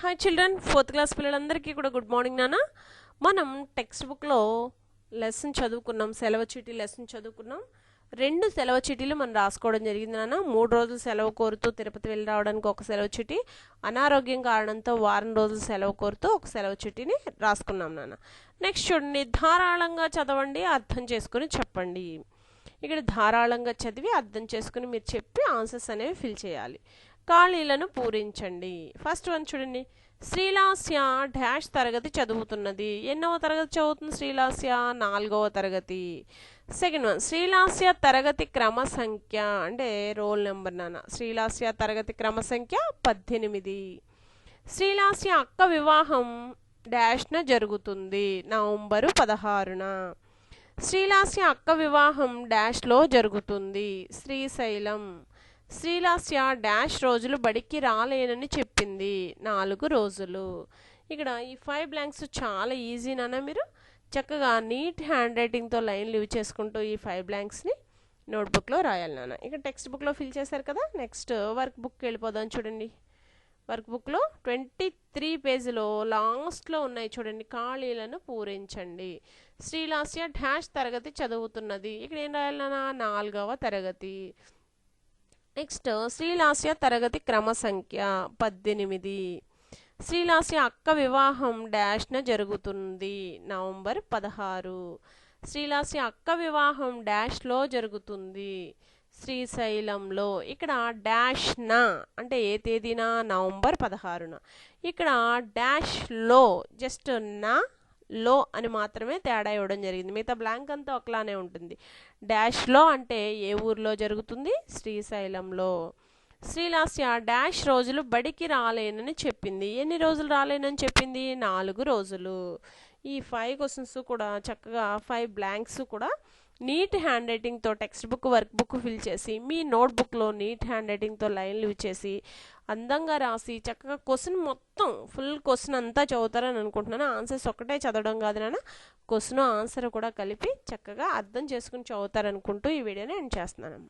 Hi children, 4th class పిల్లలందరికీ కూడా good morning నాన్న. మనం టెక్స్ట్ బుక్లో లెసన్ చదువుకున్నాం, సెలవు చీటీ లెసన్ చదువుకున్నాం. 2 సెలవు చీటీలు మనం రాసుకోవడం జరిగింది నాన్న. 3 రోజులు సెలవు కోరుతూ తిరుపతి వెళ్ళి రావడానికి ఒక సెలవు చీటీ, అనారోగ్యం కారణంతో వారం రోజులు సెలవు కోరుతూ ఒక సెలవు చీటీని రాసుకున్నాం నాన్న. నెక్స్ట్ చూడండి, ధారాళంగా చదవండి, అర్థం చేసుకుని చెప్పండి. ఇక్కడ ధారాళంగా చదివి అర్థం చేసుకుని మీరు చెప్పి ఆన్సర్స్ అనేవి ఫిల్ చేయాలి. ఖాళీలను పూరించండి. ఫస్ట్ వన్ చూడండి, శ్రీలాస్య డాష్ తరగతి చదువుతున్నది. ఎన్నవ తరగతి చదువుతుంది శ్రీలాస్య? 4వ తరగతి. సెకండ్ వన్, శ్రీలాస్య తరగతి క్రమ సంఖ్య అంటే రోల్ నెంబర్ నాన్న. శ్రీలాస్య తరగతి క్రమ సంఖ్య 18. శ్రీలాస్య అక్క వివాహం డాష్న జరుగుతుంది, నవంబరు 16న. శ్రీలాస్య అక్క వివాహం డాష్లో జరుగుతుంది, శ్రీశైలం. శ్రీలాస్య డాష్ రోజులు బడికి రాలేనని చెప్పింది, 4 రోజులు. ఇక్కడ ఈ 5 బ్లాంక్స్ చాలా ఈజీ నాన్న. మీరు చక్కగా నీట్ హ్యాండ్ రైటింగ్తో లైన్ లీవ్ చేసుకుంటూ ఈ 5 బ్లాంక్స్ని నోట్బుక్లో రాయాలి నాన్న. ఇక టెక్స్ట్ బుక్లో ఫిల్ చేశారు కదా. నెక్స్ట్ వర్క్ బుక్కి వెళ్ళిపోదాం. చూడండి, వర్క్ బుక్లో 23 పేజీలో లాస్ట్లో ఉన్నాయి చూడండి, ఖాళీలను పూరించండి. శ్రీలాస్య డాష్ తరగతి చదువుతున్నది. ఇక్కడ ఏం రాయాలి నాన్న? 4వ తరగతి. నెక్స్ట్ శ్రీలాస్య తరగతి క్రమ సంఖ్య 18. శ్రీలాస్య అక్క వివాహం డాష్న జరుగుతుంది, నవంబర్ 16. శ్రీలాస్య అక్క వివాహం డాష్లో జరుగుతుంది, శ్రీశైలంలో. ఇక్కడ డాష్న అంటే ఏ తేదీన? నవంబర్ 16న. ఇక్కడ డాష్లో జస్ట్ నా లో అని మాత్రమే తేడా ఇవ్వడం జరిగింది. మిగతా బ్లాంక్ అంతా ఒకలానే ఉంటుంది. డాష్లో అంటే ఏ ఊర్లో జరుగుతుంది? శ్రీశైలంలో. శ్రీలాస్య డాష్ రోజులు బడికి రాలేనని చెప్పింది. ఎన్ని రోజులు రాలేనని చెప్పింది? 4 రోజులు. ఈ 5 క్వశ్చన్స్ కూడా చక్కగా 5 బ్లాంక్స్ కూడా నీట్ హ్యాండ్ రైటింగ్తో text book work book fill చేసి మీ నోట్బుక్లో నీట్ హ్యాండ్ రైటింగ్తో లైన్లు చేసి అందంగా రాసి చక్కగా క్వశ్చన్ మొత్తం ఫుల్ క్వశ్చన్ అంతా చదువుతారని అనుకుంటున్నాను. ఆన్సర్స్ ఒక్కటే చదవడం కాదు నాన్న, క్వశ్చన్ ఆన్సర్ కూడా కలిపి చక్కగా అర్థం చేసుకుని చదువుతారనుకుంటూ ఈ వీడియోని ఎండ్ చేస్తున్నాను.